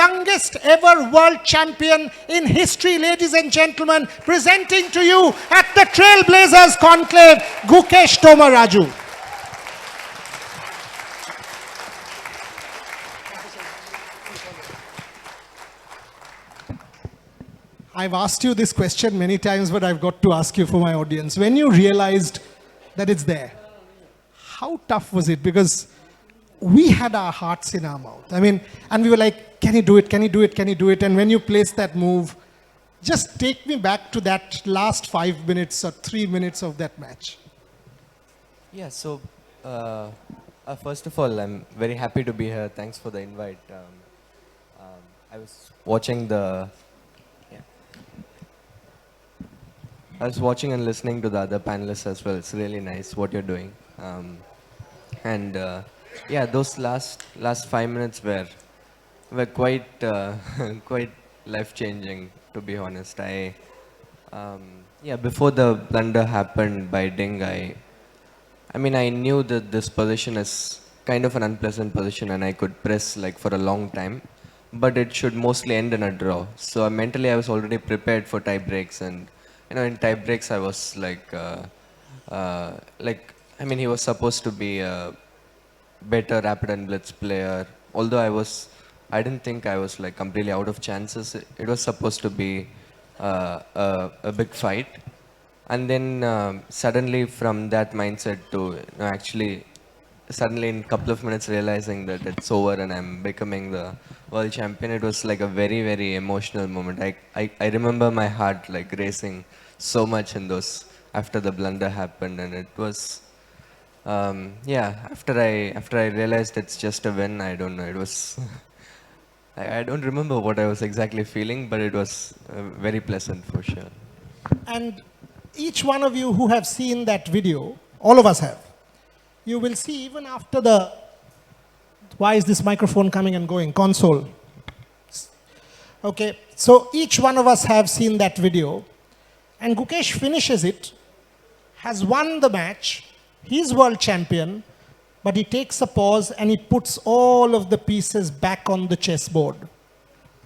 youngest ever world champion in history, ladies and gentlemen, presenting to you at the Trailblazers Conclave, Gukesh Walk. I've asked you this question many times, but I've got to ask you for my audience. When you realized that it's there, how tough was it? Because we had our hearts in our mouth. I mean, and we were like, can he do it? Can he do it? Can he do it? And when you placed that move, just take me back to that last 5 minutes or 3 minutes of that match. Yeah, so first of all, I'm very happy to be here. Thanks for the invite. I was watching and listening to the other panelists as well. It's really nice what you're doing. Yeah, those last 5 minutes were quite quite life-changing, to be honest. Before the blunder happened by Ding, I knew that this position is kind of an unpleasant position and I could press like for a long time, but it should mostly end in a draw. So mentally I was already prepared for tie breaks, and in tie breaks I was he was supposed to be a better rapid and blitz player. Although I didn't think I was like completely out of chances. It was supposed to be a big fight. And then suddenly from that mindset to suddenly in a couple of minutes realizing that it's over and I'm becoming the world champion, it was like a very, very emotional moment. I remember my heart like racing so much in those after the blunder happened, and it was after I realized it's just a win, I don't know, it was I don't remember what I was exactly feeling, but it was very pleasant for sure. And each one of you who have seen that video, all of us have, you will see even after the, why is this microphone coming and going, console. Okay, so each one of us have seen that video, and Gukesh finishes it, has won the match, he's world champion, but he takes a pause and he puts all of the pieces back on the chessboard.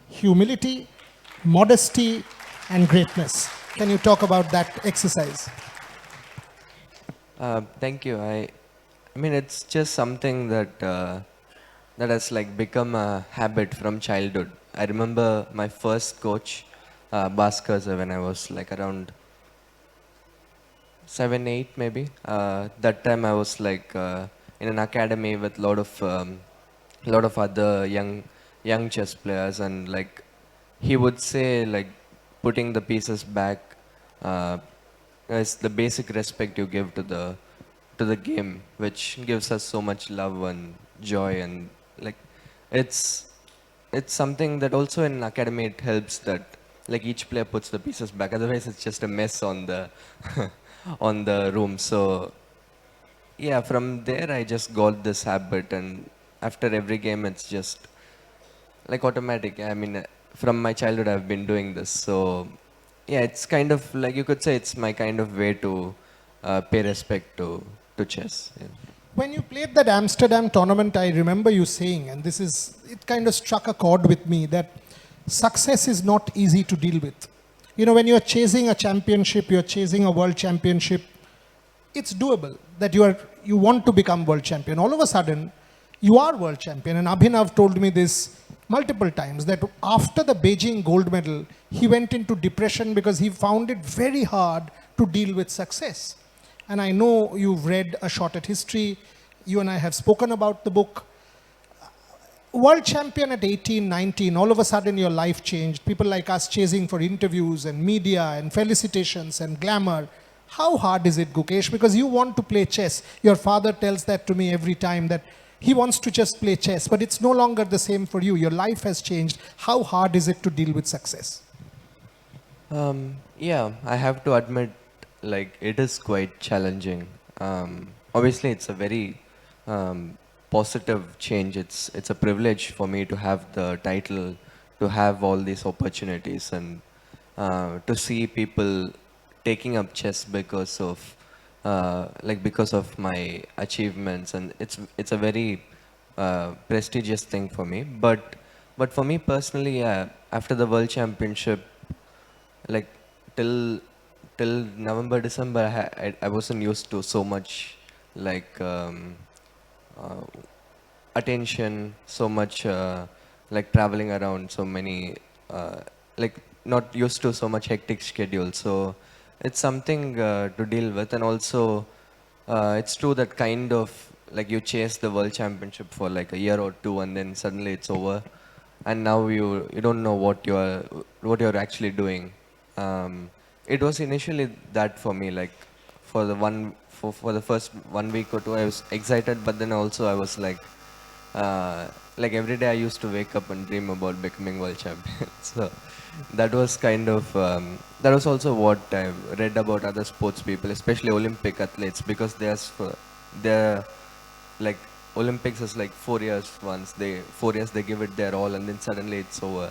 Humility, modesty, and greatness. Can you talk about that exercise? Thank you. I mean, it's just something that has like become a habit from childhood. I remember my first coach, Bhaskar, when I was like around 7, 8 maybe. That time I was like in an academy with a lot of other young chess players, and like he would say like putting the pieces back is the basic respect you give to the game, which gives us so much love and joy, and like it's something that also in academy it helps that like each player puts the pieces back, otherwise it's just a mess on the on the room. So yeah, from there I just got this habit, and after every game it's just like automatic. I mean, from my childhood I've been doing this, so yeah, it's kind of like, you could say it's my kind of way to pay respect to chess. Yeah. When you played that Amsterdam tournament, I remember you saying, and it kind of struck a chord with me, that success is not easy to deal with. When you're chasing a championship, you're chasing a world championship, it's doable that you want to become world champion. All of a sudden, you are world champion. And Abhinav told me this multiple times, that after the Beijing gold medal, he went into depression because he found it very hard to deal with success. And I know you've read A Shot at History. You and I have spoken about the book. World champion at 18, 19, all of a sudden your life changed. People like us chasing for interviews and media and felicitations and glamour. How hard is it, Gukesh? Because you want to play chess. Your father tells that to me every time, that he wants to just play chess, but it's no longer the same for you. Your life has changed. How hard is it to deal with success? Yeah, I have to admit, like, it is quite challenging. Obviously, it's a very positive change. It's a privilege for me to have the title, to have all these opportunities, and to see people taking up chess because of my achievements, and it's a very prestigious thing for me. But But for me personally, yeah, after the World Championship, like till till November, December, I wasn't used to so much like uh, attention, so much like traveling around, so many like not used to so much hectic schedule. So it's something to deal with, and also it's true that kind of like you chase the World Championship for like a year or two, and then suddenly it's over, and now you don't know what you're actually doing. It was initially that for me, like for the first 1 week or two, I was excited, but then also I was uh, like every day I used to wake up and dream about becoming world champion. So that was kind of that was also what I read about other sports people, especially Olympic athletes, because they're like Olympics is like 4 years once. 4 years they give it their all, and then suddenly it's over.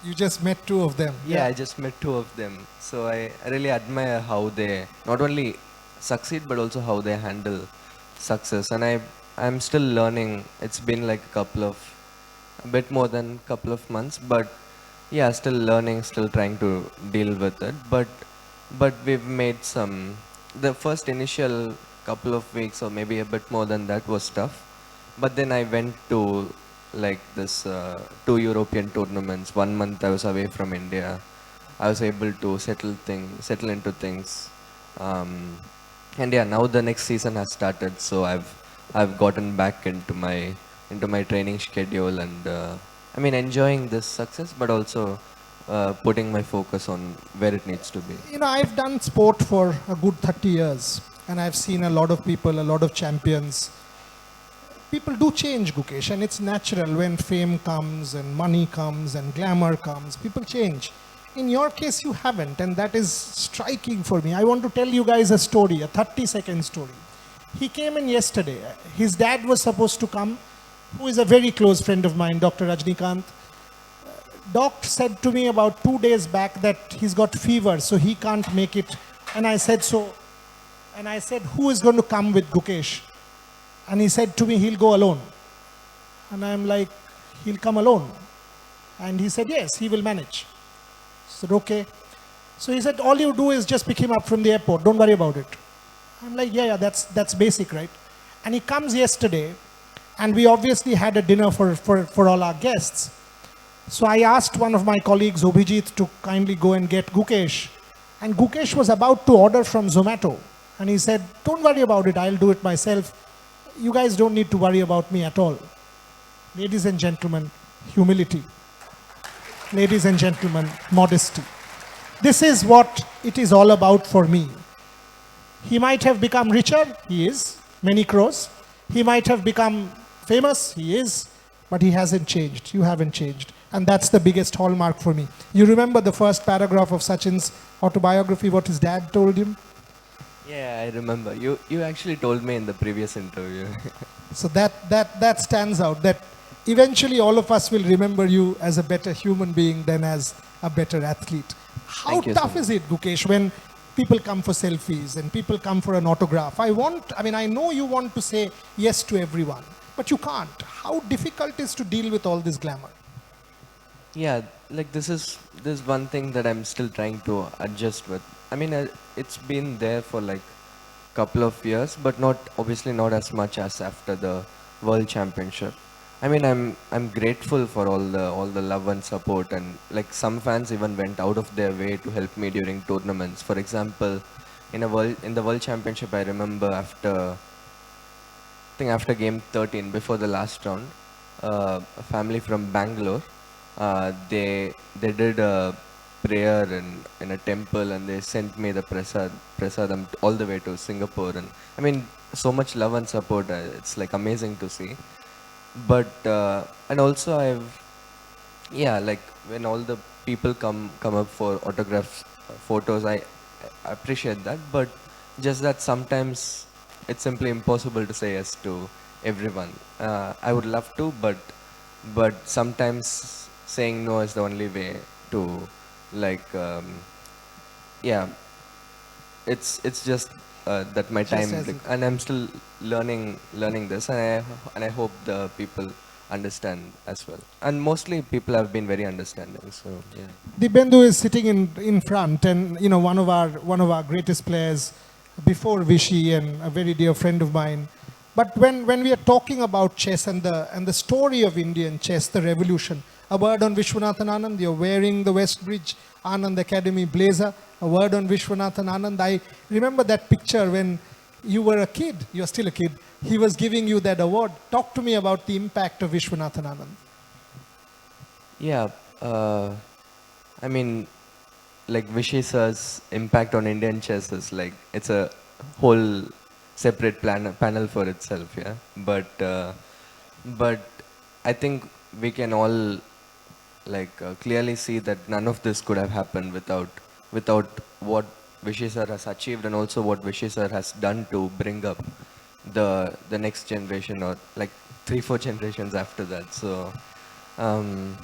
You just met two of them. Yeah, I just met two of them. So I really admire how they not only succeed but also how they handle success. And I'm still learning. It's been like a bit more than couple of months, but yeah, still learning, still trying to deal with it. But we've made some. The first initial couple of weeks or maybe a bit more than that was tough. But then I went to like this two European tournaments. 1 month I was away from India. I was able to settle into things. Um, and yeah, now the next season has started, so I've gotten back into my training schedule, and I mean enjoying this success, but also putting my focus on where it needs to be. You know, I've done sport for a good 30 years, and I've seen a lot of people, a lot of champions. People do change, Gukesh, and it's natural when fame comes and money comes and glamour comes. People change. In your case, you haven't, and that is striking for me. I want to tell you guys a story, a 30-second story. He came in yesterday. His dad was supposed to come, who is a very close friend of mine, Dr. Rajnikant. Doc said to me about 2 days back that he's got fever, so he can't make it. And I said, so, and I said, who is going to come with Gukesh? And he said to me, he'll go alone. And I'm like, he'll come alone. And he said, yes, he will manage. I said, okay. So he said, all you do is just pick him up from the airport. Don't worry about it. I'm like, yeah, that's basic, right? And he comes yesterday, and we obviously had a dinner for all our guests. So I asked one of my colleagues, Obhijit, to kindly go and get Gukesh. And Gukesh was about to order from Zomato. And he said, don't worry about it, I'll do it myself. You guys don't need to worry about me at all. Ladies and gentlemen, humility. Ladies and gentlemen, modesty. This is what it is all about for me. He might have become richer, he is, many crores. He might have become famous, he is, but he hasn't changed. You haven't changed. And that's the biggest hallmark for me. You remember the first paragraph of Sachin's autobiography, what his dad told him? Yeah, I remember. You actually told me in the previous interview. So that stands out, that eventually all of us will remember you as a better human being than as a better athlete. How Thank you so tough much. is it, Gukesh, when people come for selfies and people come for an autograph? I know you want to say yes to everyone, but you can't. How difficult is to deal with all this glamour? Yeah, like this is one thing that I'm still trying to adjust with. I mean, it's been there for like couple of years, but obviously not as much as after the World Championship. I mean, I'm grateful for all the love and support, and like some fans even went out of their way to help me during tournaments. For example, in the World Championship, I remember after game 13, before the last round, a family from Bangalore, they did a prayer in a temple, and they sent me the prasadam all the way to Singapore. And I mean, so much love and support. It's like amazing to see. But and also yeah, like when all the people come up for autographs, photos, I appreciate that. But just that sometimes it's simply impossible to say yes to everyone. I would love to, but sometimes saying no is the only way to like yeah, it's just that my Just time as and I'm still learning this, and I hope the people understand as well. And mostly people have been very understanding. So yeah. Dibendu is sitting in front, and one of our greatest players before Vichy, and a very dear friend of mine. But when we are talking about chess and the story of Indian chess, the revolution, a word on Viswanathan Anand. You're wearing the Westbridge Anand Academy blazer. A word on Viswanathan Anand. I remember that picture when you were a kid. You're still a kid. He was giving you that award. Talk to me about the impact of Viswanathan Anand. Yeah, I mean, like Vishy sir's impact on Indian chess is like it's a whole separate panel for itself. Yeah, but I think we can all like clearly see that none of this could have happened without what Vishy sir has achieved and also what Vishy sir has done to bring up the next generation or like 3-4 generations after that. Um,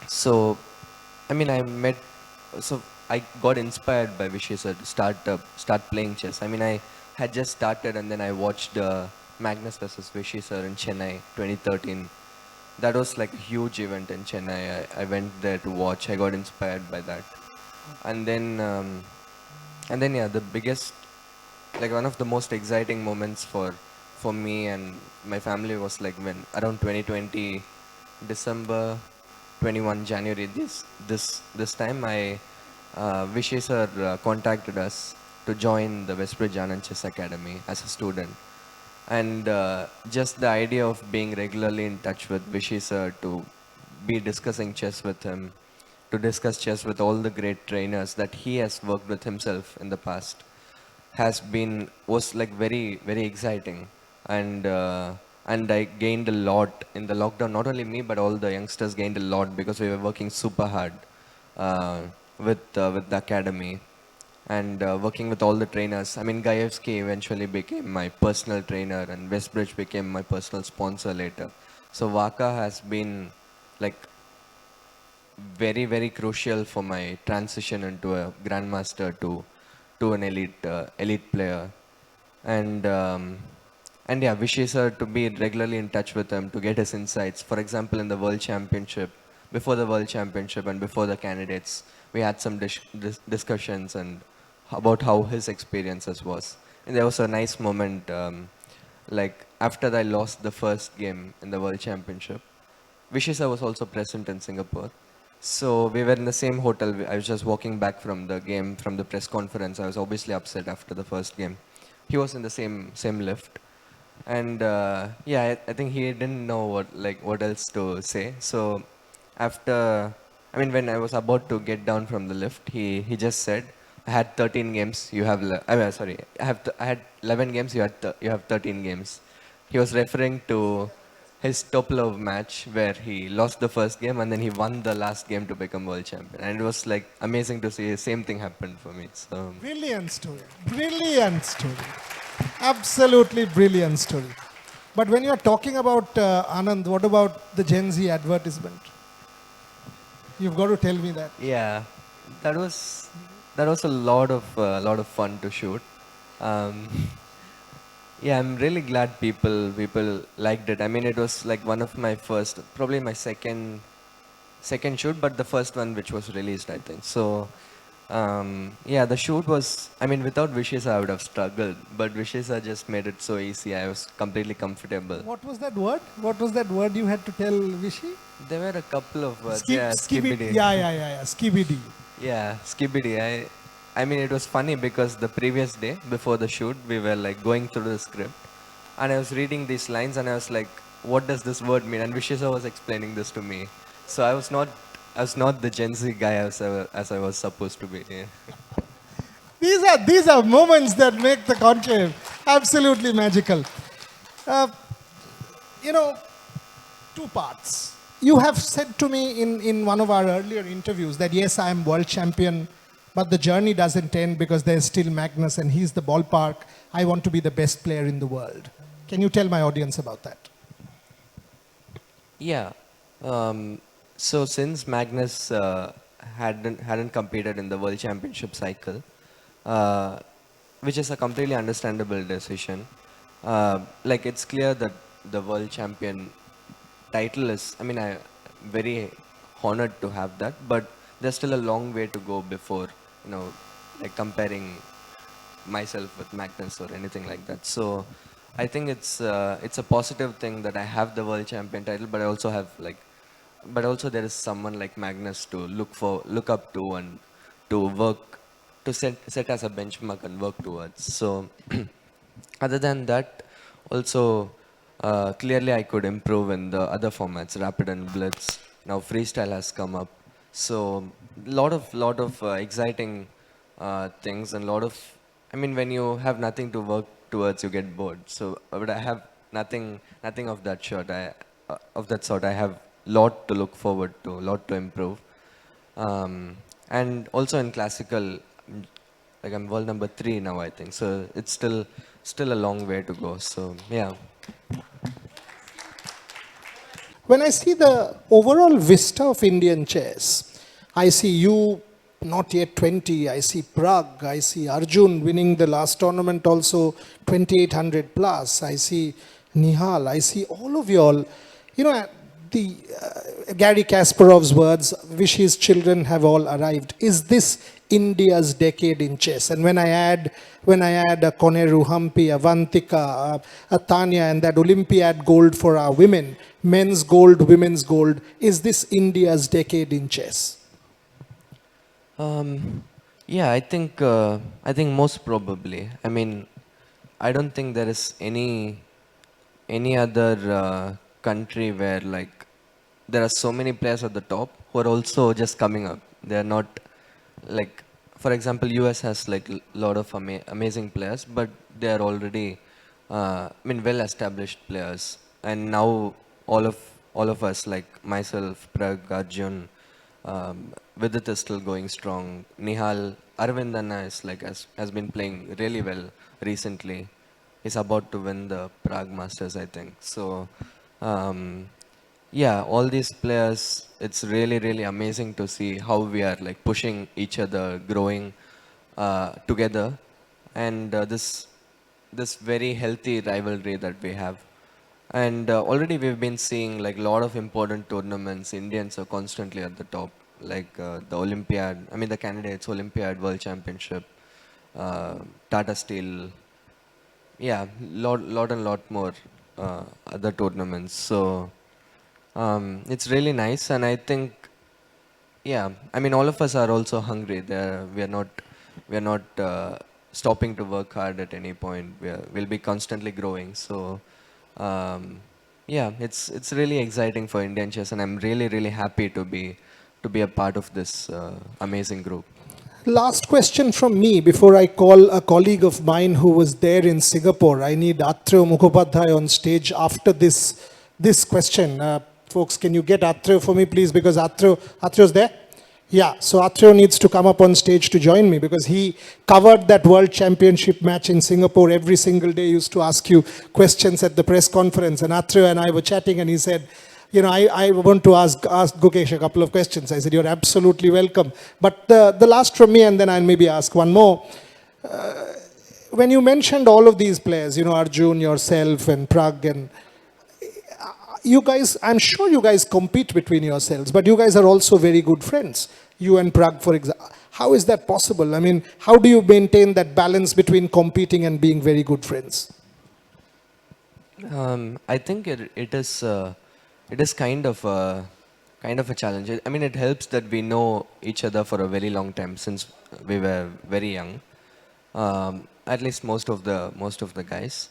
so, I mean, so I got inspired by Vishy sir to start playing chess. I mean, I had just started and then I watched Magnus versus Vishy sir in Chennai 2013. That was like a huge event in Chennai. I went there to watch. I got inspired by that. And then, yeah, the biggest, like one of the most exciting moments for me and my family was like when around 2020 December 21 January this time I Vishay sir contacted us to join the Westbridge Anand Chess Academy as a student, and just the idea of being regularly in touch with Vishay sir, to be discussing chess with him, to discuss chess with all the great trainers that he has worked with himself in the past, was like very exciting, and I gained a lot in the lockdown. Not only me but all the youngsters gained a lot because we were working super hard uh, with the academy and working with all the trainers. I mean, Gajewski eventually became my personal trainer and Westbridge became my personal sponsor later. So Vaka has been like very crucial for my transition into a grandmaster to an elite player, and yeah, Vishay sir, to be regularly in touch with him to get his insights. For example, in the World Championship, before the World Championship and before the candidates, we had some discussions and about how his experiences was. And there was a nice moment, like after I lost the first game in the World Championship. Vishisa was also present in Singapore. So we were in the same hotel. I was just walking back from the game, from the press conference. I was obviously upset after the first game. He was in the same lift, and yeah, I think he didn't know what else to say. So after, I mean, when I was about to get down from the lift, he just said, "I had 13 games. You have, I mean, sorry, I had 11 games. You have 13 games." He was referring to his top love match where he lost the first game and then he won the last game to become world champion. And it was like amazing to see the same thing happened for me. So Brilliant story. Brilliant story. Absolutely brilliant story. But when you're talking about Anand, what about the Gen Z advertisement? You've got to tell me that. yeah, that was a lot of fun to shoot. Um, yeah, I'm really glad people liked it. I mean, it was like one of my first, probably my second shoot, but the first one which was released, I think. So, yeah, the shoot was, I mean, without Vishes, I would have struggled, but Vishes just made it so easy. I was completely comfortable. What was that word? What was that word you had to tell Vishy? There were a couple of words. Yeah, skibidi. skibidi. Yeah. Skibidi. Yeah, skibidi. I mean, it was funny because the previous day before the shoot, we were like going through the script, and I was reading these lines, and I was like, "What does this word mean?" And Vishesa was explaining this to me, so I was not the Gen Z guy as I was supposed to be. Yeah. These are moments that make the conclave absolutely magical. Uh, you know, two parts. You have said to me in one of our earlier interviews that yes, I am world champion, but the journey doesn't end because there's still Magnus and he's the ballpark. I want to be the best player in the world. Can you tell my audience about that? Yeah. So since Magnus hadn't competed in the World Championship cycle, uh, which is a completely understandable decision, like it's clear that the world champion title is, I mean, I very honored to have that, but there's still a long way to go before, you know, like comparing myself with Magnus or anything like that. So I think it's a positive thing that I have the world champion title, but I also have like, but also there is someone like Magnus to look up to, and to work, to set as a benchmark and work towards. So other than that, also clearly I could improve in the other formats, rapid and blitz. Now freestyle has come up, so lot of exciting things, and lot of, I mean, when you have nothing to work towards, you get bored. So but I have nothing of that sort. Of that sort. I have lot to look forward to, lot to improve. And also in classical, like I'm world number 3 now, I think. So it's still a long way to go. So yeah. When I see the overall vista of Indian chess, I see you not yet 20, I see Prag, I see Arjun winning the last tournament also 2800 plus, I see Nihal, I see all of you all, you know, the Gary Kasparov's words, wish his children have all arrived. Is this India's decade in chess? And when I add a Koneru, Hampi, a Vantika, a Tanya, and that Olympiad gold for our women, men's gold, women's gold, is this India's decade in chess? Yeah, I think most probably. I mean, I don't think there is any other country where like there are so many players at the top who are also just coming up. They are not like, for example, US has like a lot of amazing players, but they are already, I mean, well-established players. And now all of us, like myself, Prag, Arjun, Vidit is still going strong. Nihal, Arvindana is like has been playing really well recently. He's about to win the Prague Masters, I think. So, yeah, all these players, it's really, really amazing to see how we are like pushing each other, growing together, and this very healthy rivalry that we have. And already we've been seeing like a lot of important tournaments. Indians are constantly at the top, like the Olympiad, I mean the candidates, Olympiad, World Championship, Tata Steel, yeah, lot more other tournaments. So it's really nice, and I think, yeah, I mean all of us are also hungry. We are not stopping to work hard at any point. We'll be constantly growing. So yeah, it's really exciting for Indian chess, and I'm really happy to be a part of this amazing group. Last question from me before I call a colleague of mine who was there in Singapore. I need Atreyo Mukhopadhyay on stage after this question. Folks, can you get Atreyo for me, please? Because Atreyo's there? Yeah, so Atreyo needs to come up on stage to join me because he covered that World Championship match in Singapore every single day. He used to ask you questions at the press conference. And Atreyo and I were chatting and he said, you know, I want to ask Gukesh a couple of questions. I said, you're absolutely welcome. But the last from me, and then I'll maybe ask one more. When you mentioned all of these players, you know, Arjun, yourself, and Prag, and you guys, I'm sure you guys compete between yourselves, but you guys are also very good friends. You and Prag, for example. How is that possible? I mean, how do you maintain that balance between competing and being very good friends? I think it is kind of a challenge. I mean, it helps that we know each other for a very long time since we were very young. At least most of the guys.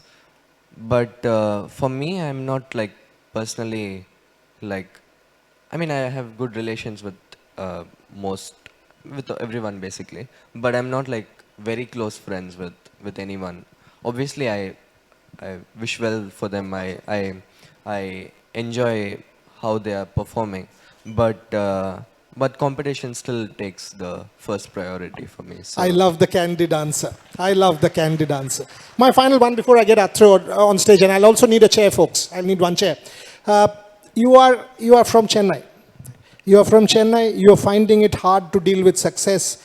But for me, I'm not like personally like. I mean, I have good relations with with everyone basically. But I'm not like very close friends with anyone. Obviously, I wish well for them. I enjoy how they are performing, but competition still takes the first priority for me. So. I love the candid answer. I love the candid answer. My final one before I get Atreyo on stage, and I'll also need a chair, folks. I'll need one chair. You are from Chennai. You are from Chennai. You are finding it hard to deal with success.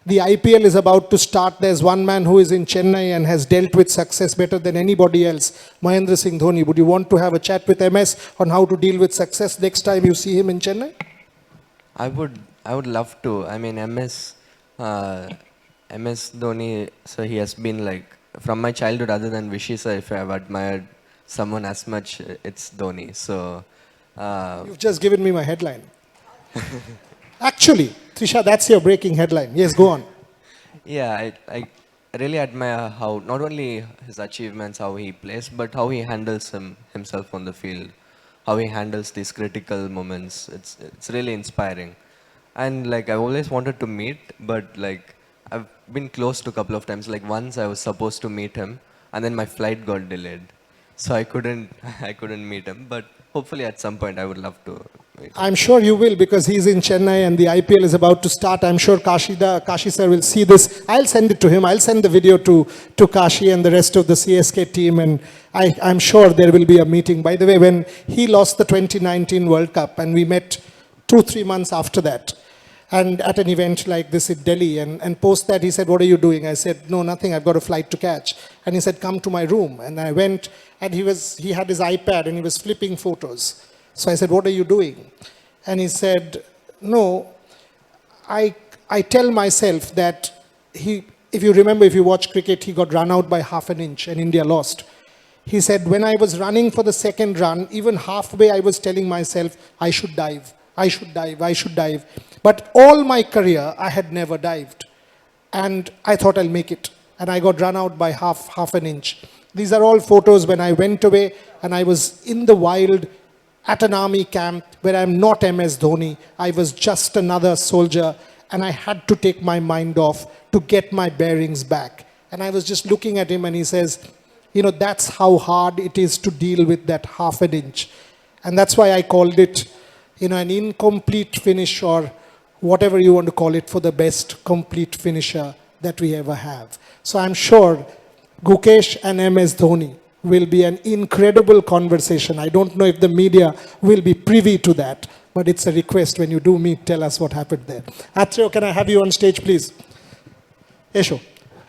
The IPL is about to start. There's one man who is in Chennai and has dealt with success better than anybody else, Mahendra Singh Dhoni. Would you want to have a chat with MS on how to deal with success next time you see him in Chennai? I would love to. I mean, MS Dhoni, so he has been like, from my childhood, other than Vishy sir, if I have admired someone as much, it's Dhoni. So, You've just given me my headline. Actually, Trisha, that's your breaking headline. Yes, go on. yeah, I really admire how, not only his achievements, how he plays, but how he handles himself on the field, how he handles these critical moments. It's really inspiring. And like, I always wanted to meet, but like, I've been close to a couple of times. Like once I was supposed to meet him, and then my flight got delayed, so I couldn't I couldn't meet him. But hopefully at some point I would love to meet him. I'm sure you will because he's in Chennai and the IPL is about to start. I'm sure Kashi sir will see this. I'll send it to him. I'll send the video to Kashi and the rest of the CSK team, and I'm sure there will be a meeting. By the way, when he lost the 2019 World Cup and we met 2-3 months after that, and at an event like this in Delhi, and post that he said, "What are you doing?" I said, "No, nothing, I've got a flight to catch." And he said, "Come to my room." And I went, and he had his iPad and he was flipping photos. So I said, "What are you doing?" And he said, "No, I tell myself that if you remember, if you watch cricket, he got run out by half an inch and India lost. He said, when I was running for the second run, even halfway I was telling myself, I should dive, I should dive, I should dive. But all my career, I had never dived. And I thought I'll make it. And I got run out by half an inch." These are all photos when I went away and I was in the wild at an army camp where I'm not MS Dhoni. I was just another soldier and I had to take my mind off to get my bearings back. And I was just looking at him and he says, that's how hard it is to deal with that half an inch. And that's why I called it, an incomplete finish, or whatever you want to call it, for the best complete finisher that we ever have. So I'm sure Gukesh and MS Dhoni will be an incredible conversation. I don't know if the media will be privy to that, but it's a request. When you do meet, tell us what happened there. Atreyo, can I have you on stage, please? Esho.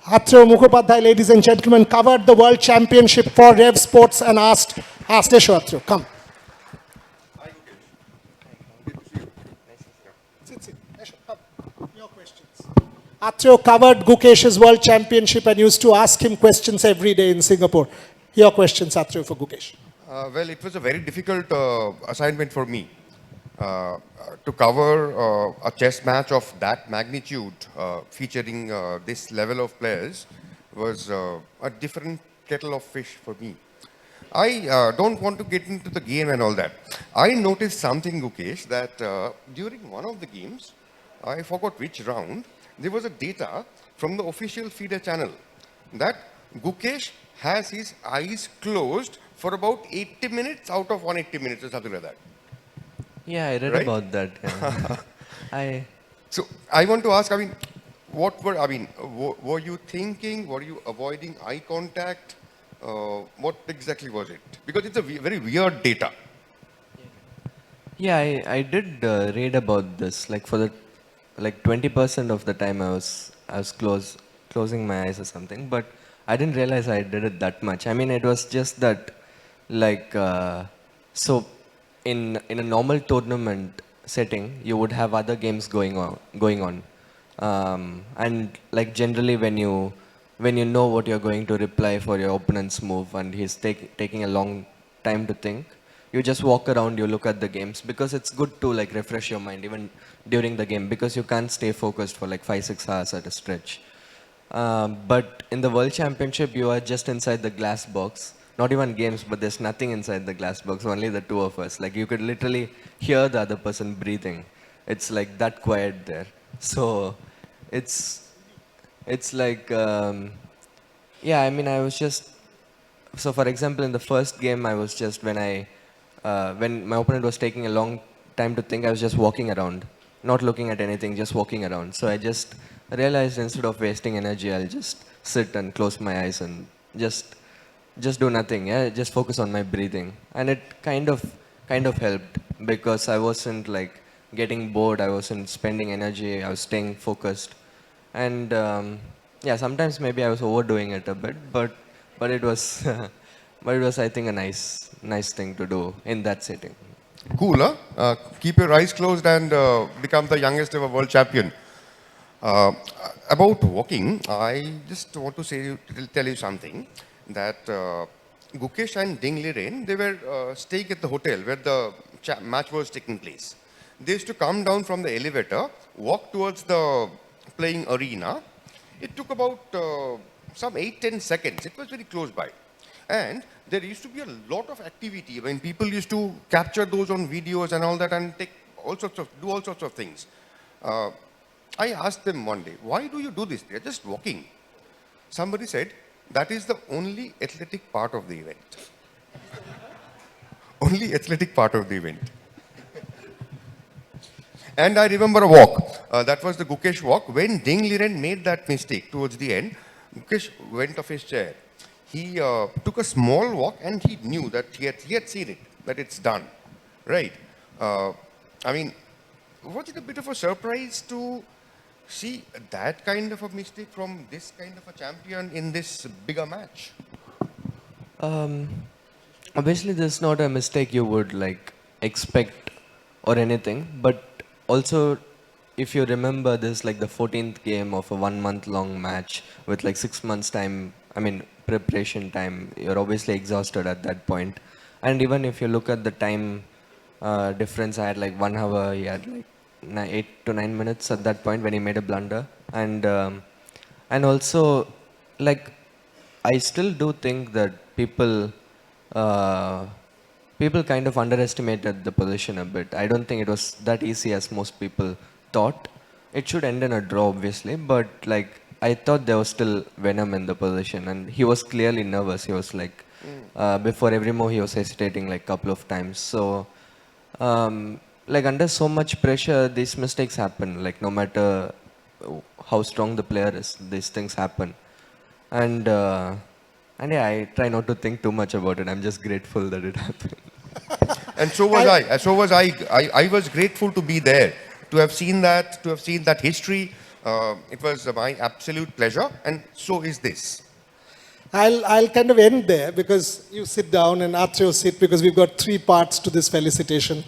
Atreyo Mukhopadhyay, ladies and gentlemen, covered the World Championship for Revsportz and asked Esho, Atreyo, come. Atreyo covered Gukesh's World Championship and used to ask him questions every day in Singapore. Your questions, Atreyo, for Gukesh. Well, it was a very difficult assignment for me. To cover a chess match of that magnitude, featuring this level of players, was a different kettle of fish for me. I don't want to get into the game and all that. I noticed something, Gukesh, that during one of the games, I forgot which round, there was a data from the official feeder channel that Gukesh has his eyes closed for about 80 minutes out of 180 minutes or something like that. Yeah, I read Right? about that. Yeah. So I want to ask, were you thinking, were you avoiding eye contact? What exactly was it? Because it's a very weird data. Yeah, I did read about this. Like for the 20% of the time I was closing my eyes or something, but I didn't realize I did it that much. I mean, it was just that, so in a normal tournament setting, you would have other games going on, and like generally when you know what you're going to reply for your opponent's move, and he's taking a long time to think, you just walk around, you look at the games, because it's good to like refresh your mind even during the game, because you can't stay focused for like 5-6 hours at a stretch. But in the World Championship, you are just inside the glass box. Not even games, but there's nothing inside the glass box, only the two of us. Like you could literally hear the other person breathing. It's like that quiet there. So it's like, yeah, I mean, I was just, so for example, in the first game, I was just, when my opponent was taking a long time to think, I was just walking around, not looking at anything, just walking around. So I just realized instead of wasting energy, I'll just sit and close my eyes and just do nothing, yeah, just focus on my breathing. And it kind of helped, because I wasn't like getting bored, I wasn't spending energy, I was staying focused. And yeah, sometimes maybe I was overdoing it a bit, but it was but it was, I think, a nice thing to do in that setting. Cool, huh? Keep your eyes closed and become the youngest ever world champion. Uh, about walking, I just want to tell you something that Gukesh and Ding Liren, they were staying at the hotel where the match was taking place. They used to come down from the elevator, walk towards the playing arena. It took about some 8-10 seconds. It was very close by. And there used to be a lot of activity. I mean, people used to capture those on videos and all that and do all sorts of things. I asked them one day, why do you do this? They're just walking. Somebody said, that is the only athletic part of the event. Only athletic part of the event. And I remember a walk. That was the Gukesh Walk. When Ding Liren made that mistake towards the end, Gukesh went off his chair. He took a small walk and he knew that he had seen it, that it's done. Right? I mean, was it a bit of a surprise to see that kind of a mistake from this kind of a champion in this bigger match? Obviously, this is not a mistake you would like expect or anything, but also, if you remember, this is like the 14th game of a 1 month long match with like 6 months time, I mean, preparation time. You're obviously exhausted at that point. And even if you look at the time difference, I had like 1 hour, he had like 8 to 9 minutes at that point when he made a blunder. And also, like, I still do think that people kind of underestimated the position a bit. I don't think it was that easy as most people thought. It should end in a draw, obviously, but like I thought there was still venom in the position, and he was clearly nervous. He was like, before every move, he was hesitating like a couple of times. So, like under so much pressure, these mistakes happen. Like no matter how strong the player is, these things happen. And yeah, I try not to think too much about it. I'm just grateful that it happened. And so was I. So was I. I was grateful to be there, to have seen that history. It was my absolute pleasure, and so is this. I'll kind of end there because you sit down and Atreo sit because we've got 3 parts to this felicitation.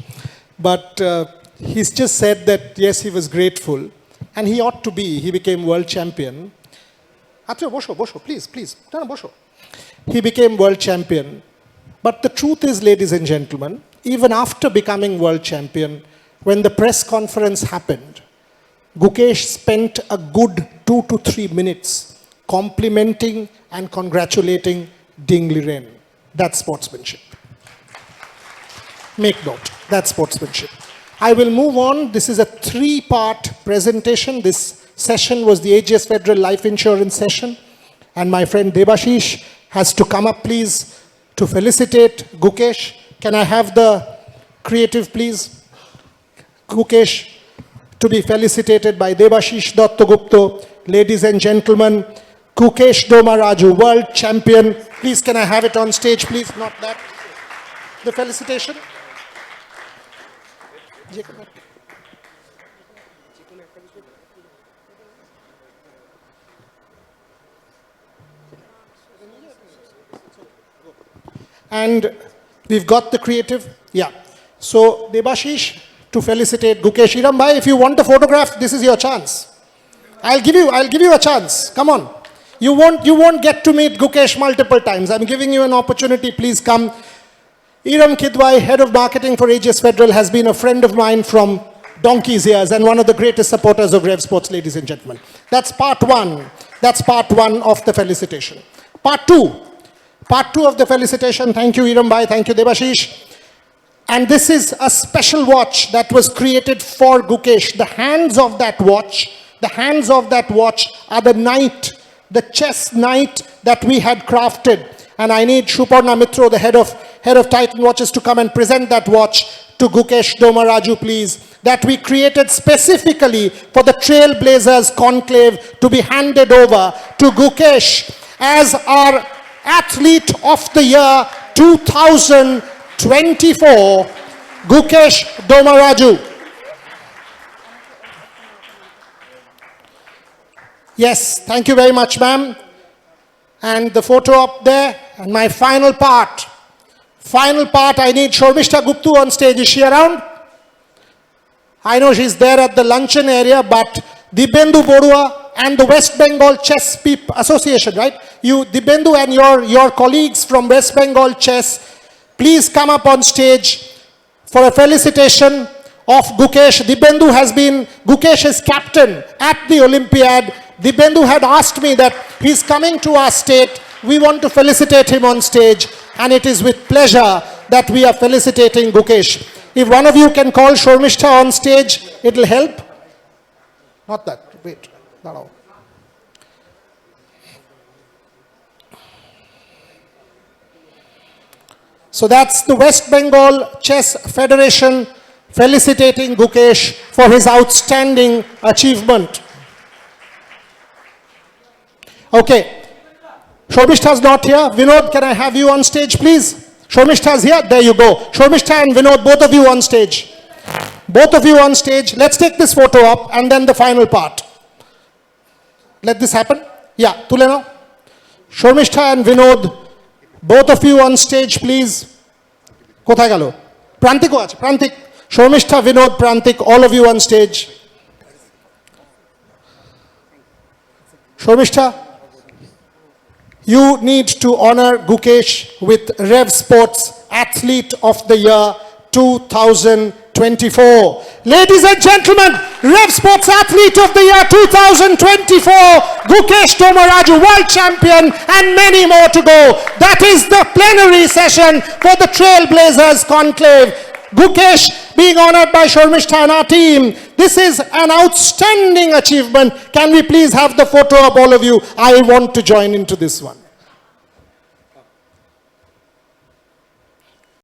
But he's just said that, yes, he was grateful, and he ought to be. He became world champion. Atreo, bosho, please. No, bosho. He became world champion. But the truth is, ladies and gentlemen, even after becoming world champion, when the press conference happened, Gukesh spent a good 2 to 3 minutes complimenting and congratulating Ding Liren. That's sportsmanship. Make note, that's sportsmanship. I will move on. This is a 3-part presentation. This session was the AGS Federal Life Insurance session. And my friend Debashish has to come up, please, to felicitate Gukesh. Can I have the creative, please? Gukesh, to be felicitated by Debashish Dattagupta. Ladies and gentlemen, Gukesh Domaraju, world champion. Please, can I have it on stage, please? Not that. The felicitation. And we've got the creative. Yeah. So, Debashish, to felicitate Gukesh. Iram bhai, if you want a photograph, this is your chance. I'll give you a chance. Come on. You won't get to meet Gukesh multiple times. I'm giving you an opportunity. Please come. Iram Kidwai, head of marketing for AGS Federal, has been a friend of mine from donkey's years and one of the greatest supporters of Revsportz, ladies and gentlemen. That's part 1. That's part 1 of the felicitation. Part 2. Part 2 of the felicitation. Thank you, Iram bhai. Thank you, Debashish. And this is a special watch that was created for Gukesh. The hands of that watch are the knight, the chess knight that we had crafted. And I need Shuparna Mitro, the head of Titan Watches, to come and present that watch to Gukesh Domaraju, please. That we created specifically for the Trailblazers conclave to be handed over to Gukesh as our Athlete of the Year 2024, Gukesh Domaraju. Yes, thank you very much, ma'am. And the photo up there. And my final part. Final part, I need Shormishta Guptu on stage. Is she around? I know she's there at the luncheon area, but Dibyendu Borua and the West Bengal Chess Association, right? You, Dibyendu and your colleagues from West Bengal Chess, please come up on stage for a felicitation of Gukesh. Dibyendu has been Gukesh's captain at the Olympiad. Dibyendu had asked me that he's coming to our state. We want to felicitate him on stage, and it is with pleasure that we are felicitating Gukesh. If one of you can call Shormishta on stage, it will help. Not that, wait, no. So that's the West Bengal Chess Federation felicitating Gukesh for his outstanding achievement. Okay. Shormishta is not here. Vinod, can I have you on stage, please? Shormishta is here. There you go. Shormishta and Vinod, both of you on stage. Both of you on stage. Let's take this photo up and then the final part. Let this happen. Yeah, Tuleno. Shormishta and Vinod, both of you on stage, please. Kothay galo? Prantik ache. Prantik. Shormishta, Vinod, Prantik, all of you on stage. Shormishta, you need to honor Gukesh with Revsportz Athlete of the Year 2024. Ladies and gentlemen, Revsportz Athlete of the Year 2024, Gukesh Tomaraju, World Champion, and many more to go. That is the plenary session for the Trailblazers Conclave. Gukesh being honored by Shormishta and our team. This is an outstanding achievement. Can we please have the photo of all of you? I want to join into this one.